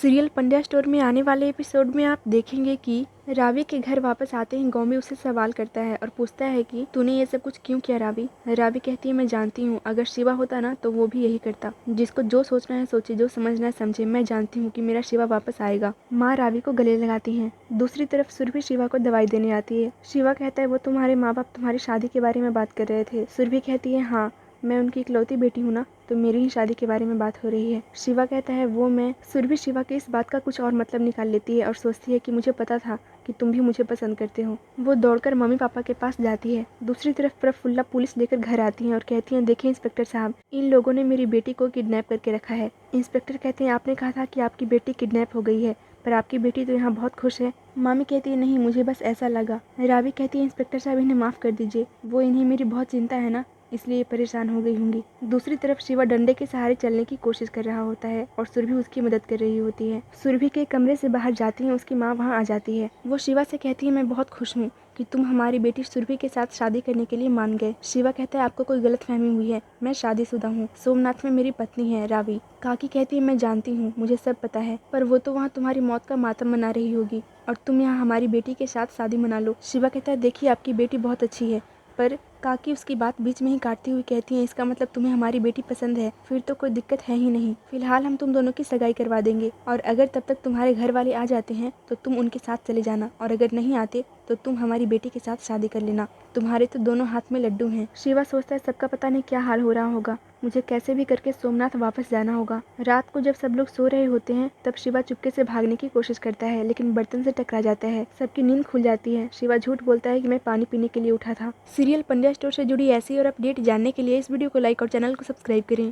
Serial Pandya store में आने वाले एपिसोड में आप देखेंगे कि रावी के घर वापस आते ही गौमी उससे सवाल करता है और पूछता है कि तूने ये सब कुछ क्यों किया रावी। रावी कहती है मैं जानती हूँ, अगर शिवा होता ना तो वो भी यही करता। जिसको जो सोचना है सोचे, जो समझना है समझे। मैं जानती हूँ कि मेरा शिवा वापस आएगा। माँ रावी को गले लगाती है। दूसरी तरफ सुरभि शिवा को दवाई देने आती है। शिवा कहता है वो तुम्हारे माँ बाप तुम्हारी शादी के बारे में बात कर रहे थे। सुरभि कहती है हाँ, मैं उनकी इकलौती बेटी हूँ ना, तो मेरी ही शादी के बारे में बात हो रही है। शिवा कहता है वो मैं। सुरभि शिवा की इस बात का कुछ और मतलब निकाल लेती है और सोचती है कि मुझे पता था कि तुम भी मुझे पसंद करते हो। वो दौड़कर मम्मी पापा के पास जाती है। दूसरी तरफ प्रफुल्ला पुलिस लेकर घर आती है और कहती है देखिए इंस्पेक्टर साहब, इन लोगों ने मेरी बेटी को किडनैप करके रखा है। इंस्पेक्टर कहते हैं आपने कहा था कि आपकी बेटी किडनैप हो गई है, पर आपकी बेटी तो यहाँ बहुत खुश है। मामी कहती है नहीं, मुझे बस ऐसा लगा। रावी कहती है इंस्पेक्टर साहब इन्हें माफ़ कर दीजिए, वो इन्हें मेरी बहुत चिंता है ना, इसलिए परेशान हो गई होंगी। दूसरी तरफ शिवा डंडे के सहारे चलने की कोशिश कर रहा होता है और सुरभि उसकी मदद कर रही होती है। सुरभि के कमरे से बाहर जाती है, उसकी माँ वहाँ आ जाती है। वो शिवा से कहती है मैं बहुत खुश हूँ कि तुम हमारी बेटी सुरभि के साथ शादी करने के लिए मान गए। शिवा कहता है आपको कोई गलतफहमी हुई है, मैं शादीशुदा हूँ, सोमनाथ में मेरी पत्नी है रावी। काकी कहती है मैं जानती हूँ, मुझे सब पता है, पर वो तो वहाँ तुम्हारी मौत का मातम मना रही होगी और तुम यहाँ हमारी बेटी के साथ शादी मना लो। शिवा कहता है देखिए आपकी बेटी बहुत अच्छी है, पर काकी उसकी बात बीच में ही काटती हुई कहती है इसका मतलब तुम्हें हमारी बेटी पसंद है, फिर तो कोई दिक्कत है ही नहीं। फिलहाल हम तुम दोनों की सगाई करवा देंगे और अगर तब तक तुम्हारे घर वाले आ जाते हैं तो तुम उनके साथ चले जाना, और अगर नहीं आते तो तुम हमारी बेटी के साथ शादी कर लेना। तुम्हारे तो दोनों हाथ में लड्डू हैं। शिवा सोचता है सबका पता नहीं क्या हाल हो रहा होगा, मुझे कैसे भी करके सोमनाथ वापस जाना होगा। रात को जब सब लोग सो रहे होते हैं तब शिवा चुपके से भागने की कोशिश करता है, लेकिन बर्तन से टकरा जाता है। सबकी नींद खुल जाती है। शिवा झूठ बोलता है कि मैं पानी पीने के लिए उठा था। सीरियल पंड्या स्टोर से जुड़ी ऐसी और अपडेट जानने के लिए इस वीडियो को लाइक और चैनल को सब्सक्राइब करें।